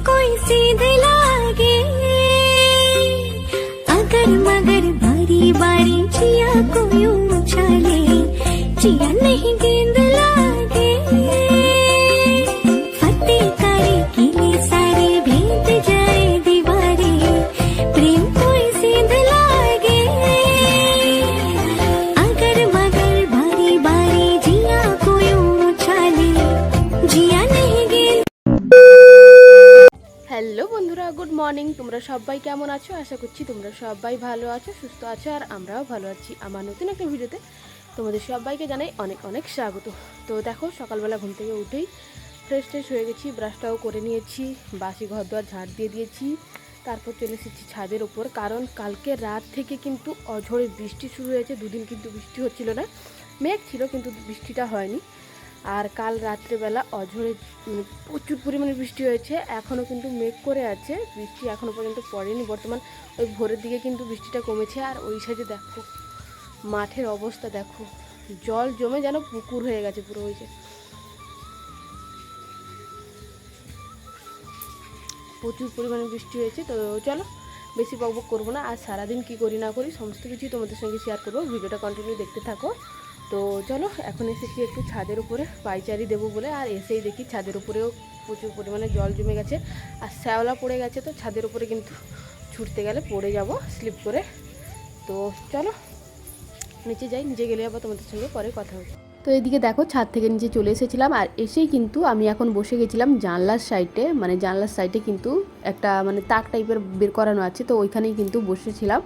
कोई सीधे लागे, अगर मगर बारी बारी जिया को यूं उछाले, जिया नहीं गेंद लागे, फतेह करे किले सारे भेद जाए दीवारे, प्रेम कोई सीध लागे, अगर मगर बारी बारी जिया को यूं उछाले, जिया नहीं गेंद। হ্যালো বন্ধুরা, গুড মর্নিং। তোমরা সবাই কেমন আছো? আশা করছি তোমরা সবাই ভালো আছো, সুস্থ আছো, আর আমরাও ভালো আছি। আমার নতুন একটা ভিডিওতে তোমাদের সবাইকে জানাই অনেক অনেক স্বাগত। তো দেখো, সকালবেলা ঘুম থেকে উঠেই ফ্রেশ ট্রেশ হয়ে গেছি, ব্রাশটাও করে নিয়েছি, বাসি ঘর দুয়ার ঝাড় দিয়ে দিয়েছি, তারপর চলে এসেছি ছাদের ওপর। কারণ কালকে রাত থেকে কিন্তু অঝড়ে বৃষ্টি শুরু হয়েছে। দুদিন কিন্তু বৃষ্টি হচ্ছিল না, মেঘ ছিল কিন্তু বৃষ্টিটা হয়নি। আর কাল রাত্রেবেলা অঝড়ে প্রচুর পরিমাণে বৃষ্টি হয়েছে। এখনও কিন্তু মেঘ করে আছে, বৃষ্টি এখনও পর্যন্ত পড়েনি। বর্তমান ওই ভোরের দিকে কিন্তু বৃষ্টিটা কমেছে। আর ওই সাইডে দেখো মাঠের অবস্থা, দেখো জল জমে যেন পুকুর হয়ে গেছে পুরো। ওই যে প্রচুর পরিমাণে বৃষ্টি হয়েছে। তো চলো বেশি বকবক করবো না, আর সারাদিন কী করি না করি সমস্ত কিছুই তোমাদের সঙ্গে শেয়ার করবো। ভিডিওটা কন্টিনিউ দেখতে থাকো। তো চলো, এখন এসেছি একটু ছাদের উপরে পাইচারি দেবো বলে। আর এসেই দেখি ছাদের উপরেও প্রচুর পরিমাণে জল জমে গেছে আর শ্যাওলা পড়ে গেছে। তো ছাদের উপরে কিন্তু ছুটতে গেলে পড়ে যাব স্লিপ করে। তো চলো নিচে যাই, নিচে গেলে আবার তোমাদের সঙ্গে পরে কথা হবে। তো এদিকে দেখো, ছাদ থেকে নিচে চলে এসেছিলাম। আর এসেই কিন্তু আমি এখন বসে গেছিলাম জানলার সাইডে। মানে জানলার সাইডে কিন্তু একটা তাক টাইপের বের করানো আছে, তো ওইখানেই কিন্তু বসেছিলাম।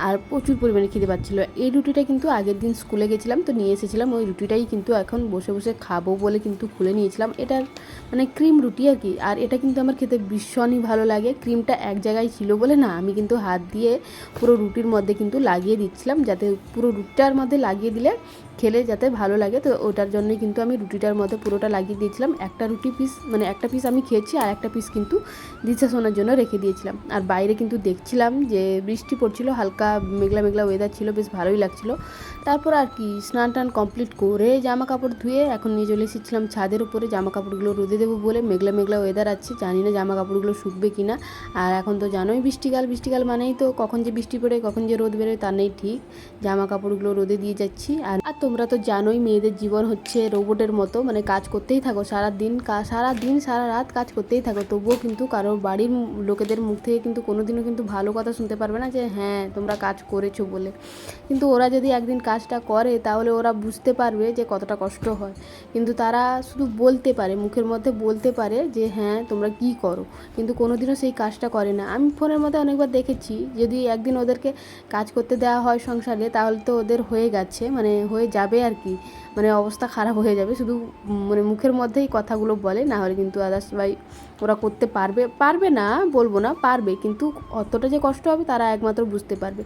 আর প্রচুর পরিমাণে খিদে পাচ্ছিল। এই রুটিটা কিন্তু আগের দিন স্কুলে গেছিলাম তো নিয়ে এসেছিলাম, ওই রুটিটাই কিন্তু এখন বসে বসে খাবো বলে কিন্তু খুলে নিয়েছিলাম। এটা ক্রিম রুটি আর কি। আর এটা কিন্তু আমার খেতে ভীষণই ভালো লাগে। ক্রিমটা এক জায়গায় ছিল বলে না, আমি কিন্তু হাত দিয়ে পুরো রুটির মধ্যে কিন্তু লাগিয়ে দিচ্ছিলাম, যাতে পুরো রুটিটার মধ্যে লাগিয়ে দিলে খেলে যাতে ভালো লাগে। তো ওটার জন্যই কিন্তু আমি রুটিটার মধ্যে পুরোটা লাগিয়ে দিয়েছিলাম। একটা রুটি পিস একটা পিস আমি খেয়েছি, আর একটা পিস কিন্তু দিশা শোনার জন্য রেখে দিয়েছিলাম। আর বাইরে কিন্তু দেখছিলাম যে বৃষ্টি পড়ছিল, হালকা মেঘলা মেঘলা ওয়েদার ছিল, বেশ ভালোই লাগছিল। তারপর আর কি স্নান টান কমপ্লিট করে জামা কাপড় ধুয়ে এখন নিয়ে চলে এসেছিলাম ছাদের উপরে। জামা কাপড়গুলো রোদে দেবো বলে, মেঘলা মেঘলা ওয়েদার আছে, জানি না জামা কাপড়গুলো শুকবে কিনা। আর এখন তো জানোই বৃষ্টিকাল, বৃষ্টিকাল মানেই তো কখন যে বৃষ্টি পড়ে কখন যে রোদ বেরোয় তার নেই ঠিক। জামা কাপড়গুলো রোদে দিয়ে যাচ্ছি। আর তোমরা তো জানোই মেয়েদের জীবন হচ্ছে রোবটের মতো, কাজ করতেই থাকো সারা দিন সারা রাত কাজ করতেই থাকো, তবুও কিন্তু কারো বাড়ির লোকেদের মুখ থেকে কিন্তু কোনোদিনও কিন্তু ভালো কথা শুনতে পারবে না যে হ্যাঁ তোমরা কাজ করেছো বলে। কিন্তু ওরা যদি একদিন কাজটা করে তাহলে ওরা বুঝতে পারবে যে কতটা কষ্ট হয়। কিন্তু তারা শুধু বলতে পারে, মুখের মধ্যে বলতে পারে যে হ্যাঁ তোমরা কি করো, কিন্তু কোনোদিনও সেই কাজটা করে না। আমি ফোনের মধ্যে অনেকবার দেখেছি, যদি একদিন ওদেরকে কাজ করতে দেওয়া হয় সংসারে, তাহলে তো ওদের হয়ে গেছে, হয়ে যাবে আর কি, অবস্থা খারাপ হয়ে যাবে। শুধু মুখের মধ্যেই কথাগুলো বলে, না হলে কিন্তু আদার্স ভাই ওরা করতে পারবে না বলবো না, পারবে, কিন্তু অতটা যে কষ্ট হবে তারা একমাত্র বুঝতে পারবে।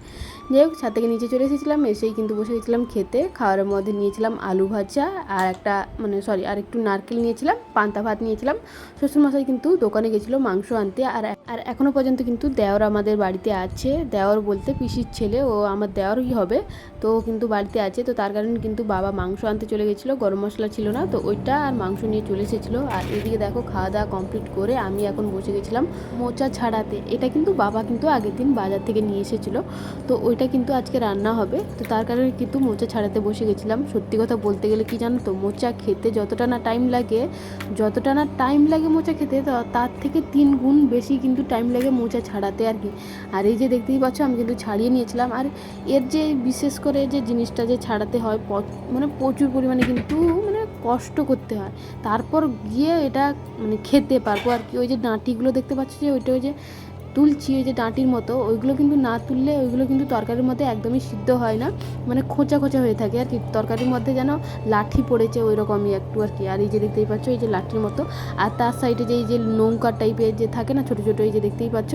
যাই হোক, ছাদ থেকে নিচে চলে এসেছিলাম, এসেই কিন্তু বসে গেছিলাম খেতে। খাওয়ারের মধ্যে নিয়েছিলাম আলু ভাজা আর আর একটু নারকেল নিয়েছিলাম, পান্তা ভাত নিয়েছিলাম। শ্বশুরমশাই কিন্তু দোকানে গেছিলো মাংস আনতে। আর এখনও পর্যন্ত কিন্তু দেওর আমাদের বাড়িতে আছে। দেওর বলতে পিসির ছেলে, ও আমার দেওরই হবে, তো কিন্তু বাড়িতে আছে। তো তার কারণে কিন্তু বাবা মাংস আনতে চলে গেছিলো, গরম মশলা ছিল না, তো ওইটা আর মাংস নিয়ে চলে এসেছিলো। আর এদিকে দেখো, খাওয়া দাওয়া কমপ্লিট করে আমি এখন বসে গেছিলাম মোচা ছাড়াতে। এটা কিন্তু বাবা কিন্তু আগের দিন বাজার থেকে নিয়ে এসেছিলো, তো ওইটা কিন্তু আজকে রান্না হবে। তো তার কারণে কিন্তু মোচা ছাড়াতে বসে গেছিলাম। সত্যি কথা বলতে গেলে কি জানো তো, মোচা খেতে যতটা না টাইম লাগে মোচা খেতে, তার থেকে 3 গুণ বেশি কিন্তু টাইম লাগে মোচা ছাড়াতে আর কি। আর এই যে দেখতেই পাচ্ছ, আমি কিন্তু ছাড়িয়ে নিয়েছিলাম। আর এর যে বিশেষ করে যে জিনিসটা যে ছাড়াতে হয়, প্রচুর পরিমাণে কিন্তু কষ্ট করতে হয়, তারপর গিয়ে এটা খেতে পারবো আর কি। ওই যে ডাঁটিগুলো দেখতে পাচ্ছি, যে ওই যে তুলছি, ওই যে ডাঁটির মতো, ওইগুলো কিন্তু না তুললে ওইগুলো কিন্তু তরকারির মধ্যে একদমই সিদ্ধ হয় না, খোঁচা খোঁচা হয়ে থাকে আর কি। তরকারির মধ্যে যেন লাঠি পড়েছে ওই রকমই একটু আর কি। আর এই যে দেখতেই পাচ্ছ, এই যে লাঠির মতো, আর তার সাইডে যে এই যে নৌকা টাইপের যে থাকে না ছোটো ছোটো, এই যে দেখতেই পাচ্ছ,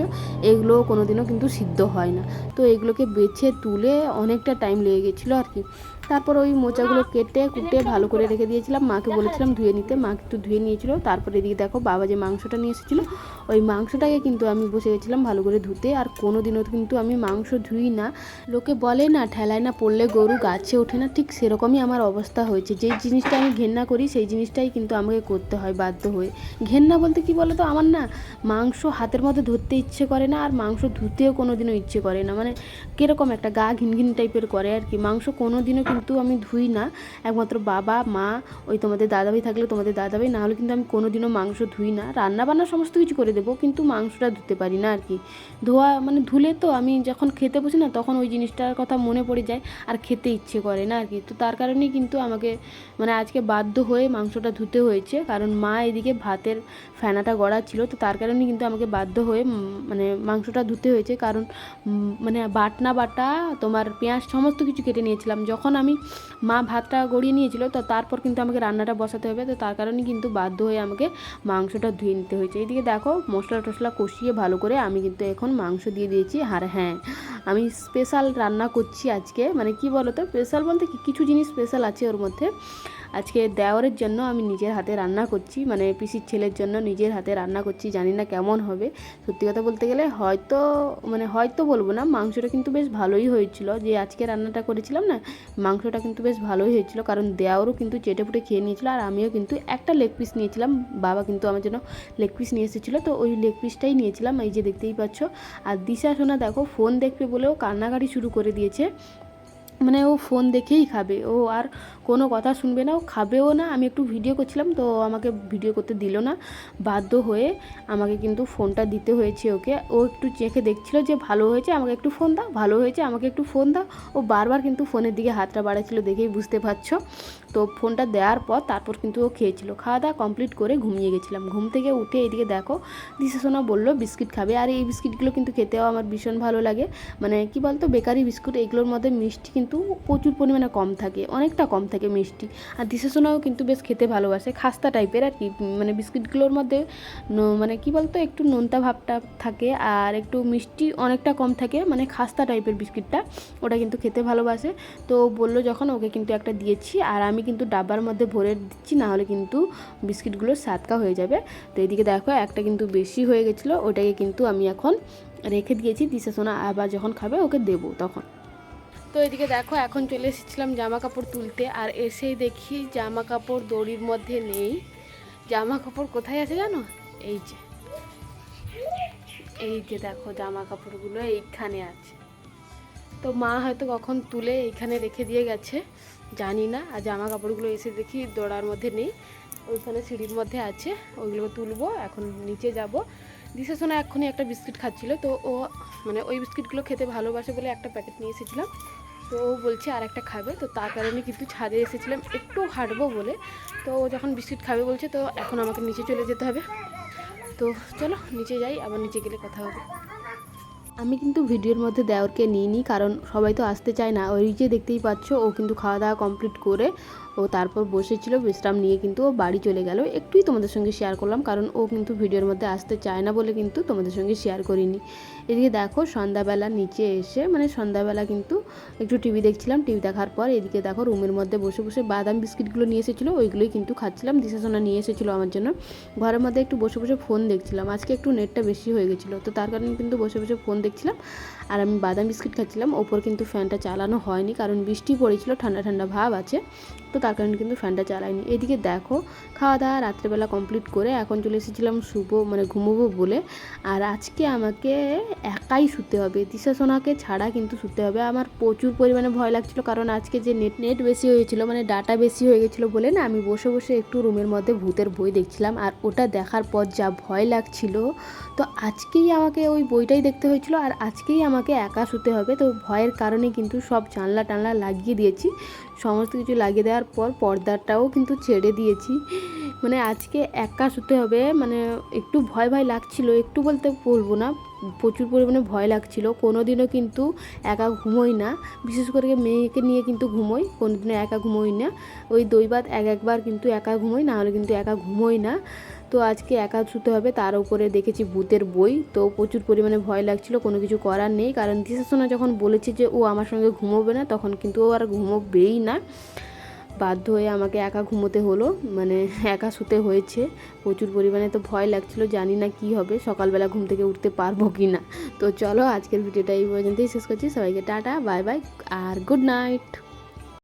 এগুলো কোনোদিনও কিন্তু সিদ্ধ হয় না। তো এগুলোকে বেছে তুলে অনেকটা টাইম লেগে গেছিলো আর কি। তারপর ওই মোচাগুলো কেটে কুটে ভালো করে রেখে দিয়েছিলাম, মাকে বলেছিলাম ধুয়ে নিতে, মা একটু ধুয়ে নিয়েছিল। তারপর এদিকে দেখো, বাবা যে মাংসটা নিয়ে এসেছিলো, ওই মাংসটাকে কিন্তু আমি বসে গেছিলাম দিয়েছিলাম ভালো করে ধুতে। আর কোনো দিনও কিন্তু আমি মাংস ধুই না। লোকে বলে না ঠেলায় না পড়লে গরু গাছে ওঠে না, ঠিক সেরকমই আমার অবস্থা হয়েছে। যেই জিনিসটা আমি ঘেন্না করি সেই জিনিসটাই কিন্তু আমাকে করতে হয় বাধ্য হয়ে। ঘেন্না বলতে কি বলো তো, আমার না মাংস হাতের মধ্যে ধরতে ইচ্ছে করে না, আর মাংস ধুতেও কোনো দিনও ইচ্ছে করে না। মানে কীরকম একটা গা ঘিনঘিন টাইপের করে আর কি। মাংস কোনো দিনও কিন্তু আমি ধুই না, একমাত্র বাবা মা, ওই তোমাদের দাদাভাই থাকলে তোমাদের দাদাভাই, না হলে কিন্তু আমি কোনো দিনও মাংস ধুই না। রান্না বান্না সমস্ত কিছু করে দেবো, কিন্তু মাংসটা ধুতে পারি না আর কি। ধোয়া মানে ধুলে তো আমি যখন খেতে বসি না তখন ওই জিনিসটার কথা মনে পড়ে যায় আর খেতে ইচ্ছে করে না আর কি। তো তার কারণেই কিন্তু আমাকে মানে আজকে বাধ্য হয়ে মাংসটা ধুতে হয়েছে, কারণ মা এদিকে ভাতের ফেনাটা গড়া ছিল। তো তার কারণেই কিন্তু আমাকে বাধ্য হয়ে মানে মাংসটা ধুতে হয়েছে, কারণ মানে বাটা তোমার পেঁয়াজ সমস্ত কিছু কেটে নিয়েছিলাম যখন আমি মা ভাতটা গড়িয়ে নিয়েছিল। তো তারপর কিন্তু আমাকে রান্নাটা বসাতে হবে, তো তার কারণেই কিন্তু বাধ্য হয়ে আমাকে মাংসটা ধুয়ে নিতে হয়েছে। এইদিকে দেখো মশলা টশলা কষিয়ে ভালো করে আমি কিন্তু এখন মাংস দিয়ে দিয়েছি। আর হ্যাঁ, আমি স্পেশাল রান্না করছি আজকে। মানে কি বলো তো, স্পেশাল বলতে কিছু জিনিস স্পেশাল আছে ওর মধ্যে। আজকে দেওরের জন্য আমি নিজের হাতে রান্না করছি, মানে পিসির ছেলের জন্য নিজের হাতে রান্না করছি। জানি না কেমন হবে, সত্যি কথা বলতে গেলে হয়তো বলবো না, মাংসটা কিন্তু বেশ ভালোই হয়েছিল। যে আজকে রান্নাটা করেছিলাম না, মাংসটা কিন্তু বেশ ভালোই হয়েছিল, কারণ দেওরও কিন্তু চেটেপুটে খেয়ে নিয়েছিল। আর আমিও কিন্তু একটা লেগ পিস নিয়েছিলাম, বাবা কিন্তু আমার জন্য লেগ পিস নিয়ে এসেছিলো, তো ওই লেগ পিসটাই নিয়েছিলাম। এই যে দেখতেই পাচ্ছ। আর দিশা সোনা দেখো ফোন দেখবে বলেও কান্নাকাটি শুরু করে দিয়েছে। মানে ও ফোন দেখেই খাবে, ও আর কোনো কথা শুনবে না, ও খাবেও না। আমি একটু ভিডিও করছিলাম তো আমাকে ভিডিও করতে দিল না, বাধ্য হয়ে আমাকে কিন্তু ফোনটা দিতে হয়েছে ওকে। ও একটু চেখে দেখছিল যে ভালো হয়েছে আমাকে একটু ফোন দাও, ভালো হয়েছে আমাকে একটু ফোন দাও। ও বারবার কিন্তু ফোনের দিকে হাতটা বাড়াচ্ছিল, দেখেই বুঝতে পারছো। তো ফোনটা দেওয়ার পর তারপর কিন্তু ও খেয়েছিল। খাওয়া দাওয়া কমপ্লিট করে ঘুমিয়ে গেছিলাম। ঘুম থেকে উঠে এদিকে দেখো দিশা সোনা বললো বিস্কিট খাবে। আর এই বিস্কিটগুলো কিন্তু খেতেও আমার ভীষণ ভালো লাগে। মানে কি বলতো, বেকারি বিস্কুট, এগুলোর মধ্যে মিষ্টি কিন্তু প্রচুর পরিমাণে কম থাকে, অনেকটা কম থাকে মিষ্টি। আর দিশা সোনাও কিন্তু বেশ খেতে ভালোবাসে, খাস্তা টাইপের আর কি। মানে বিস্কিটগুলোর মধ্যে মানে কি বলতো, একটু নোনতা ভাবটা থাকে আর একটু মিষ্টি অনেকটা কম থাকে, মানে খাস্তা টাইপের বিস্কিটটা, ওটা কিন্তু খেতে ভালোবাসে। তো বললো যখন, ওকে কিন্তু একটা দিয়েছি। আর আমি কিন্তু ডাব্বার মধ্যে ভরে দিচ্ছি, না হলে কিন্তু বিস্কিটগুলো সাতকা হয়ে যাবে। তো এদিকে দেখো একটা কিন্তু বেশি হয়ে গেছিলো, ওটাকে কিন্তু আমি এখন রেখে দিয়েছি। দিশা সোনা আবার যখন খাবে ওকে দেবো তখন। তো এদিকে দেখো এখন চলে এসেছিলাম জামা কাপড় তুলতে, আর এসেই দেখি জামা কাপড় দড়ির মধ্যে নেই। জামা কাপড় কোথায় আছে জানো, এই যে দেখো জামা কাপড়গুলো এইখানে আছে। তো মা হয়তো কখন তুলে এইখানে রেখে দিয়ে গেছে, জানি না। আর জামা কাপড়গুলো এসে দেখি দড়ার মধ্যে নেই, ওইখানে সিঁড়ির মধ্যে আছে। ওইগুলো তুলবো, এখন নিচে যাব। দিশা সোনা এক্ষুনি একটা বিস্কিট খাচ্ছিলো, তো ও মানে ওই বিস্কিটগুলো খেতে ভালোবাসে বলে একটা প্যাকেট নিয়ে এসেছিলাম। তো ও বলছে আর একটা খাবে, তো তার কারণে কিন্তু ছাদে এসেছিলাম একটু হাঁটবো বলে। তো ও যখন বিস্কিট খাবে বলছে, তো এখন আমাকে নিচে চলে যেতে হবে। তো চলো নিচে যাই, আবার নিচে গেলে কথা হবে। আমি কিন্তু ভিডিওর মধ্যে দেওরকে নিইনি, কারণ সবাই তো আসতে চায় না। ওই যে দেখতেই পাচ্ছ, ও কিন্তু খাওয়া দাওয়া কমপ্লিট করে ও তারপর বসেছিল, বিশ্রাম নিয়ে কিন্তু ও বাড়ি চলে গেল। একটুই তোমাদের সঙ্গে শেয়ার করলাম, কারণ ও কিন্তু ভিডিওর মধ্যে আসতে চায় না বলে কিন্তু তোমাদের সঙ্গে শেয়ার করিনি। এদিকে দেখো সন্ধ্যাবেলা নিচে এসে, মানে সন্ধ্যাবেলা কিন্তু একটু টিভি দেখছিলাম। টিভি দেখার পর এদিকে দেখো রুমের মধ্যে বসে বসে বাদাম বিস্কিটগুলো নিয়ে এসেছিলো, ওইগুলোই কিন্তু খাচ্ছিলাম। দিশা সোনা নিয়ে এসেছিলো আমার জন্য। ঘরের মধ্যে একটু বসে বসে ফোন দেখছিলাম, আজকে একটু নেটটা বেশি হয়ে গেছিলো, তো তার কারণে কিন্তু বসে বসে ফোন দেখছিলাম। আর আমি বাদাম বিস্কিট খাচ্ছিলাম। ওপর কিন্তু ফ্যানটা চালানো হয়নি, কারণ বৃষ্টি পড়েছিল, ঠান্ডা ঠান্ডা ভাব আছে, তো তার কারণে কিন্তু ফ্যানটা চালাইনি। এদিকে দেখো খাওয়া দাওয়া রাত্রেবেলা কমপ্লিট করে এখন চলে এসেছিলাম মানে ঘুমোবো বলে। আর আজকে আমাকে একাই শুতে হবে, দিশা সোনাকে ছাড়া কিন্তু শুতে হবে। আমার প্রচুর পরিমাণে ভয় লাগছিলো, কারণ আজকে যে নেট বেশি হয়েছিল, মানে ডাটা বেশি হয়ে গেছিলো বলে না, আমি বসে বসে একটু রুমের মধ্যে ভূতের বই দেখছিলাম। আর ওটা দেখার পর যা ভয় লাগছিল, তো আজকেই আমাকে ওই বইটাই দেখতে হয়েছিল, আর আজকেই আমাকে একা শুতে হবে। তো ভয়ের কারণে কিন্তু সব জানলা টানলা লাগিয়ে দিয়েছি, সমস্ত কিছু লাগিয়ে দেওয়ার পর পর্দাটাও কিন্তু ছেড়ে দিয়েছি। মানে আজকে একা শুতে হবে, মানে একটু ভয় লাগছিল, একটু বলতে বলবো না, প্রচুর পরিমাণে ভয় লাগছিল। কোনো দিনও কিন্তু একা ঘুমোই না, বিশেষ করে মেয়েকে নিয়ে কিন্তু ঘুমোই, কোনো দিনও একা ঘুমোই না। ওই দৈবাত একবার কিন্তু একা ঘুমোই, না হলে কিন্তু একা ঘুমোই না। তো আজকে একা শুতে হবে, তার উপরে দেখেছি ভূতের বই, তো প্রচুর পরিমাণে ভয় লাগছিল। কোনো কিছু করার নেই, কারণ দিশা সোনা যখন বলেছে যে ও আমার সঙ্গে ঘুমোবে না, তখন কিন্তু ও আর ঘুমোবেই না। বাধ্য হয়ে আমাকে একা ঘুমোতে হলো, মানে একা শুতে হয়েছে প্রচুর পরিমাণে। তো ভয় লাগছিল, জানি না কি হবে, সকালবেলা ঘুম থেকে উঠতে পারবো কি না। তো চলো আজকের ভিডিওটা এই পর্যন্তই শেষ করছি। সবাইকে টাটা, বাই বাই আর গুড নাইট।